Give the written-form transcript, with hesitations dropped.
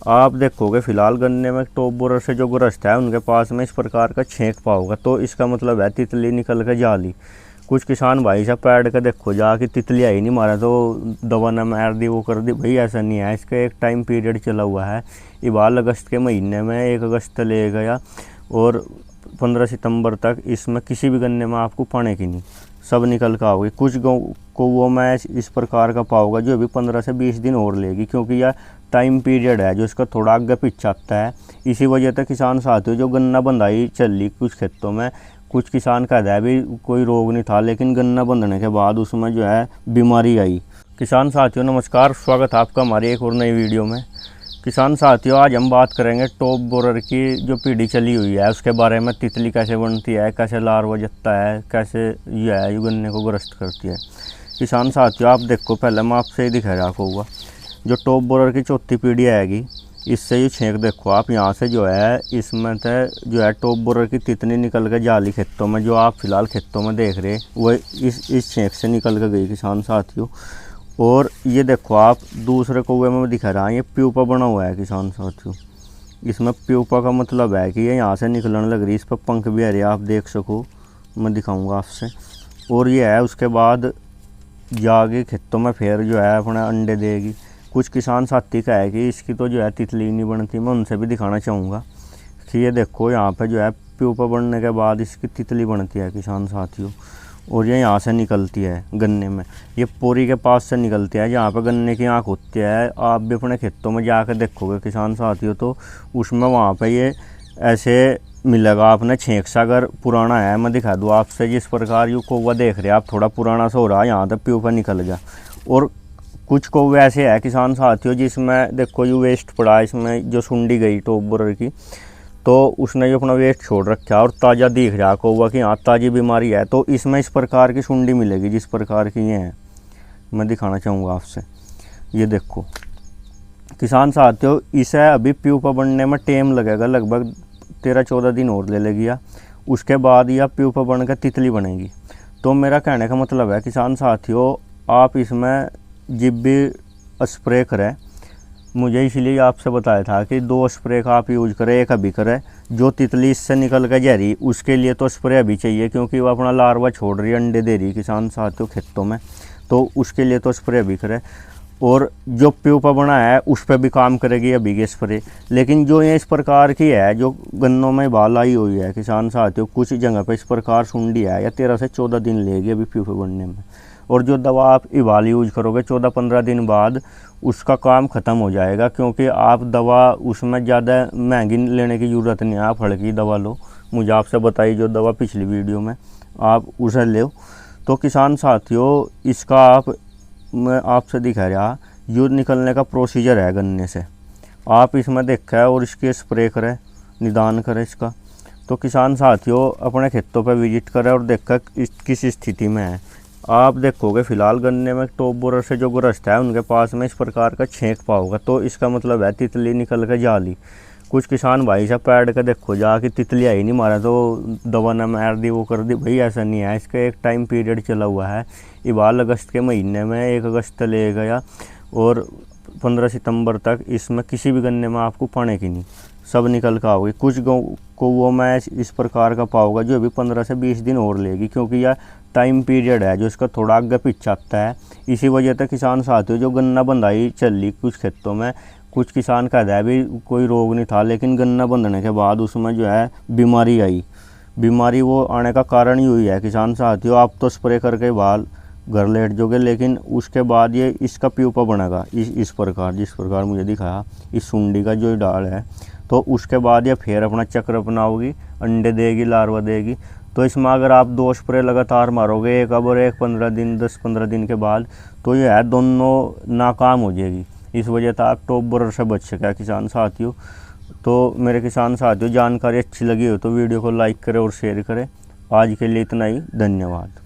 आप देखोगे फिलहाल गन्ने में टॉप बोरर से जो ग्रस्त है उनके पास में इस प्रकार का छेंक पाओगे, तो इसका मतलब है तितली निकल के जाली। कुछ किसान भाई साहब पैड का देखो जाके तितली आई नहीं, मारा तो दवा न मार दी, वो कर दी। भाई ऐसा नहीं है, इसका एक टाइम पीरियड चला हुआ है। इबाल अगस्त के महीने में 1 अगस्त ले गया और 15 सितंबर तक इसमें किसी भी गन्ने में आपको पाने की नहीं, सब निकल कर आओगे। कुछ कौवों में इस प्रकार का पाओगा जो अभी 15 से 20 दिन और लेगी, क्योंकि यह टाइम पीरियड है जो इसका थोड़ा आगे पीछे आता है। इसी वजह से किसान साथियों जो गन्ना बंधाई चल रही कुछ खेतों में, कुछ किसान कहता है भी कोई रोग नहीं था, लेकिन गन्ना बंधने के बाद उसमें जो है बीमारी आई। किसान साथियों नमस्कार, स्वागत है आपका हमारी एक और नई वीडियो में। किसान साथियों आज हम बात करेंगे टॉप बोरर की जो पीढ़ी चली हुई है उसके बारे में। तितली कैसे बनती है, कैसे लार्वा जगता है, कैसे यह है गन्ने को ग्रस्त करती है। किसान साथियों आप देखो, पहले मैं आपसे ही दिखा रहा होगा जो टॉप बोरर की चौथी पीढ़ी आएगी, इससे ये छेंक देखो आप, यहाँ से जो है इसमें से जो है टॉप बोरर की तितली निकल के जाली खेतों में, जो आप फिलहाल खेतों में देख रहे वो इस छेंक से निकल के गई किसान साथियों। और ये देखो आप दूसरे कौवे में दिखा रहा है, ये प्यूपा बना हुआ है किसान साथियों। इसमें प्यूपा का मतलब है कि ये यहाँ से निकलने लग रही, इस पर पंख भी आ रहे आप देख सको, मैं दिखाऊंगा आपसे। और ये है उसके बाद जाके खेतों में फिर जो है अपने अंडे देगी। कुछ किसान साथी का है कि इसकी तो जो है तितली नहीं बनती, मैं उनसे भी दिखाना चाहूँगा कि ये देखो यहाँ पे जो है प्यूपा बनने के बाद इसकी तितली बनती है किसान साथियों। और ये यहाँ से निकलती है गन्ने में, ये पोरी के पास से निकलती है जहाँ पे गन्ने की आँख होती है। आप भी अपने खेतों में जाकर देखोगे किसान साथियों तो उसमें वहाँ पे ये ऐसे मिलेगा आपने छेंक सा। अगर पुराना है मैं दिखा दूँ आपसे, जिस प्रकार ये कौवा देख रहे हैं आप थोड़ा पुराना सा हो रहा है, यहाँ तक प्यूपा निकल गया। और कुछ कौवे ऐसे है किसान साथियों जिसमें देखो ये वेस्ट पड़ा है, इसमें जो सुंडी गई टॉप बोरर की तो उसने जो अपना वेस्ट छोड़ रखा और ताज़ा दिख रहा कौवा कि हाँ ताज़ी बीमारी है, तो इसमें इस प्रकार की सुंडी मिलेगी जिस प्रकार की ये है। मैं दिखाना चाहूँगा आपसे, ये देखो किसान साथियों, इसे अभी प्यूपा बनने में टाइम लगेगा, लगभग 13-14 दिन और ले लेगी। उसके बाद यह प्यूपा बनकर तितली बनेगी। तो मेरा कहने का मतलब है किसान साथियों, आप इसमें जब भी स्प्रे करें, मुझे इसलिए आपसे बताया था कि 2 स्प्रे का आप यूज करें, एक अभी करें। जो तितली इससे निकल कर जा रही उसके लिए तो स्प्रे अभी चाहिए, क्योंकि वो अपना लार्वा छोड़ रही है, अंडे दे रही किसान साथियों खेतों में, तो उसके लिए तो स्प्रे अभी करें। और जो प्यूपा बना है उस पर भी काम करेगी अभी के स्प्रे। लेकिन जो ये इस प्रकार की है जो गन्नों में बाल आई हुई है किसान साथियों, कुछ जगह पर इस प्रकार सुंडी है, या 13 से 14 दिन लेगी अभी प्यूपा बनने में। और जो दवा आप इवाल यूज करोगे 14-15 दिन बाद उसका काम ख़त्म हो जाएगा, क्योंकि आप दवा उसमें ज़्यादा महंगी लेने की ज़रूरत नहीं है, आप हल्की दवा लो। मुझे आपसे बताई जो दवा पिछली वीडियो में, आप उसे लो। तो किसान साथियों इसका मैं आपसे दिखा रहा जो निकलने का प्रोसीजर है गन्ने से, आप इसमें देखा है और इसके स्प्रे करें, निदान करें इसका। तो किसान साथियों अपने खेतों पर विजिट करें और देखा किस स्थिति में है। आप देखोगे फिलहाल गन्ने में टॉप बोरर से जो ग्रस्त है उनके पास में इस प्रकार का छेंक पाओगे, तो इसका मतलब है तितली निकल के जाली। कुछ किसान भाई साहब पैड का देखो जाके तितली आई नहीं, मारा तो दवा न मार दी, वो कर दी। भाई ऐसा नहीं है, इसका एक टाइम पीरियड चला हुआ है। इबाल अगस्त के महीने में 1 अगस्त ले गया और 15 सितंबर तक इसमें किसी भी गन्ने में आपको पाने की नहीं, सब निकल कर आओगे। कुछ कौवों में इस प्रकार का पाओगे जो अभी 15 से 20 दिन और लेगी, क्योंकि यह टाइम पीरियड है जो इसका थोड़ा आगे पीछे आता है। इसी वजह से किसान साथियों जो गन्ना बंधाई चल रही कुछ खेतों में, कुछ किसान कहता है भी कोई रोग नहीं था, लेकिन गन्ना बंधने के बाद उसमें जो है बीमारी आई। बीमारी वो आने का कारण ही हुई है किसान साथियों, आप तो स्प्रे करके बाल घर लेट जोगे, लेकिन उसके बाद ये इसका प्यूपा बनेगा इस प्रकार, जिस प्रकार मुझे दिखाया इस सुंडी का जो डाल है। तो उसके बाद ये फिर अपना चक्र अपनाओगी, अंडे देगी, लार्वा देगी। तो इसमें अगर आप 2 स्प्रे लगातार मारोगे, एक अब और एक 15 दिन 10-15 दिन के बाद, तो ये है दोनों नाकाम हो जाएगी। इस वजह से आप टॉप बोरर से बच सके किसान साथियों। तो मेरे किसान साथियों जानकारी अच्छी लगी हो तो वीडियो को लाइक करें और शेयर करें। आज के लिए इतना ही, धन्यवाद।